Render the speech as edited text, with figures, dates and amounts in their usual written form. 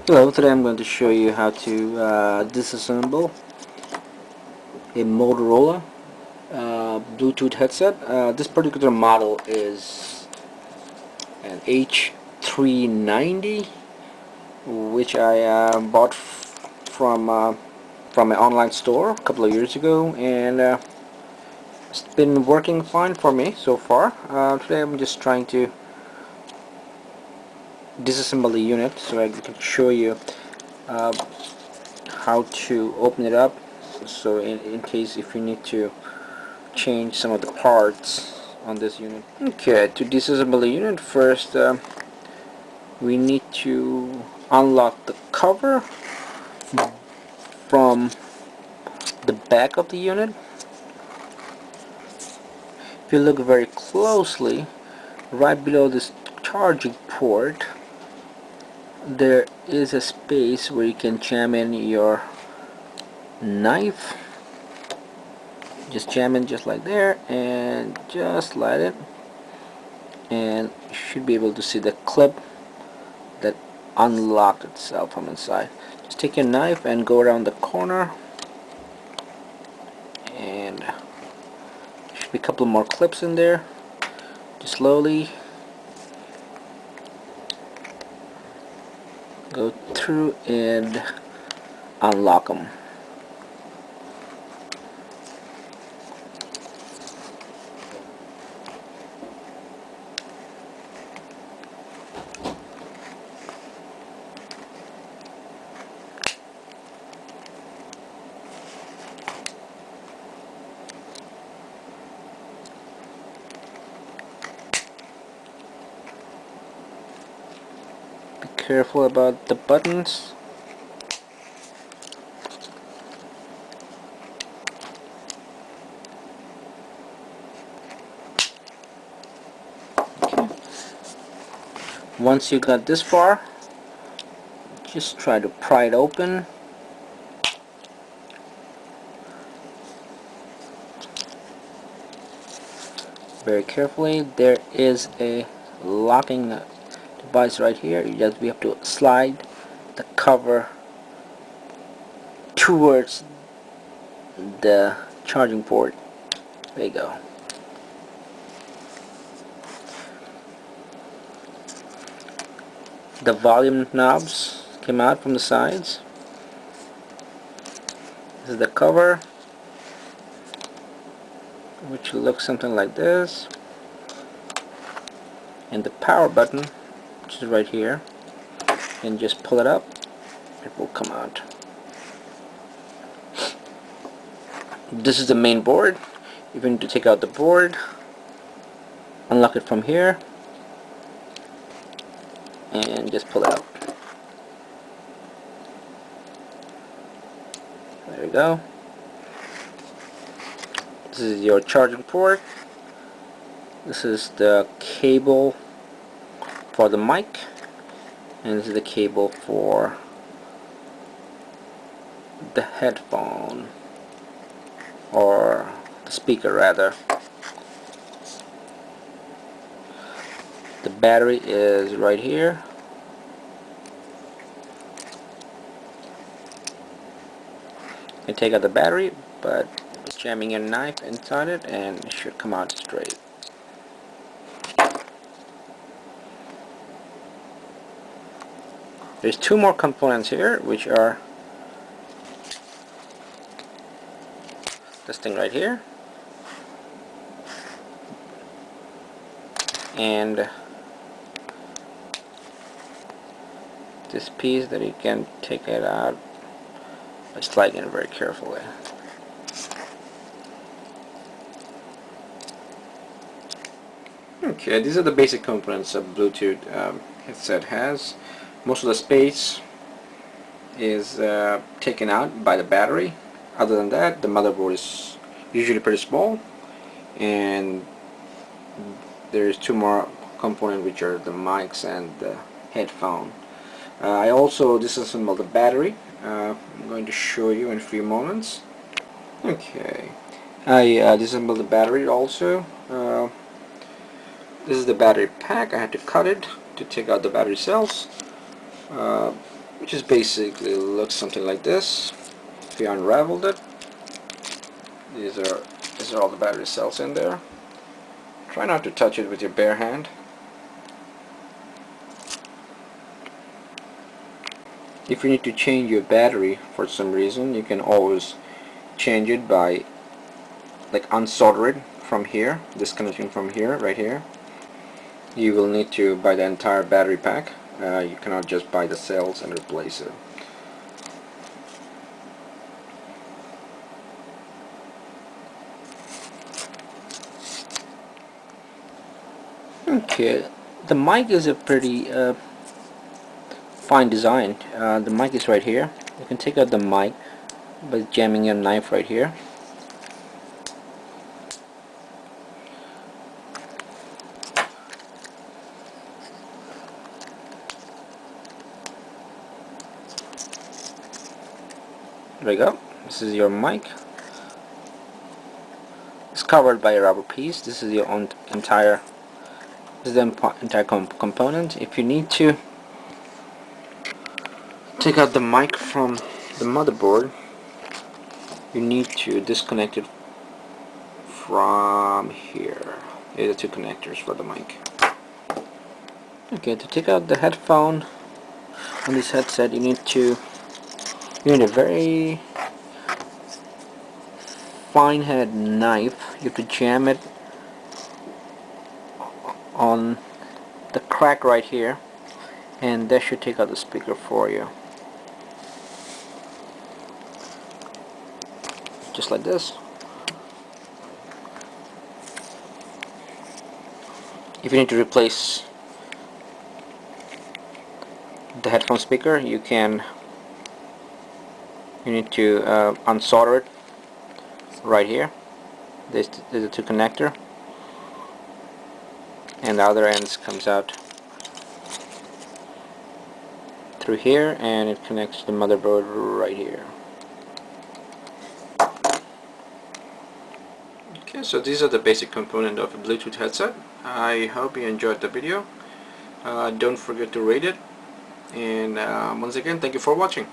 Hello, today I'm going to show you how to disassemble a Motorola Bluetooth headset. This particular model is an H390, which I bought from an online store a couple of years ago, and it's been working fine for me so far. Today I'm just trying to disassemble the unit so I can show you uh, how to open it up, so in case if you need to change some of the parts on this unit. Okay, to disassemble the unit, first we need to unlock the cover from the back of the unit. If you look very closely, right below this charging port there is a space where you can jam in your knife. Just jam in just like there and just slide it, and you should be able to see the clip that unlocked itself from inside. Just take your knife and go around the corner, and there should be a couple more clips in there. Just slowly go through and unlock them. Be careful about the buttons. Okay. Once you got this far, just try to pry it open. Very carefully. There is a locking device right here. You just have to slide the cover towards the charging port. There you go. The volume knobs came out from the sides. This is the cover, which looks something like this, and the power button, which is right here, and just pull it up, it will come out. This is the main board. If you need to take out the board, unlock it from here and just pull it out. There you go. This is your charging port. This is the cable for the mic, and this is the cable for the headphone, or the speaker rather. The battery is right here. You can take out the battery, but just jamming your knife inside it and it should come out straight. There's two more components here, which are this thing right here and this piece that you can take it out by sliding it very carefully. Okay, these are the basic components a Bluetooth headset has. Most of the space is taken out by the battery. Other than that, the motherboard is usually pretty small, and there's two more components, which are the mics and the headphone. I also disassembled the battery. I'm going to show you in a few moments. Okay, I disassembled the battery also. This is the battery pack. I had to cut it to take out the battery cells. which is basically looks something like this. If you unraveled it, these are all the battery cells in there. Try not to touch it with your bare hand. If you need to change your battery for some reason, you can always change it by like unsolder it from here, disconnecting from here, right here. You will need to buy the entire battery pack. You cannot just buy the cells and replace it. Okay, the mic is a pretty fine design. The mic is right here. You can take out the mic by jamming a knife right here. There you go. This is your mic. It's covered by a rubber piece. This is your own entire. This is the entire component. If you need to take out the mic from the motherboard, you need to disconnect it from here. These are the two connectors for the mic. Okay, to take out the headphone on this headset, you need a very fine-headed knife. You have to jam it on the crack right here, and that should take out the speaker for you. Just like this. If you need to replace the headphone speaker, you need to unsolder it right here. There's the two connector, and the other ends comes out through here, and it connects to the motherboard right here. Okay, so these are the basic components of a Bluetooth headset. I hope you enjoyed the video. Don't forget to rate it, and once again, thank you for watching.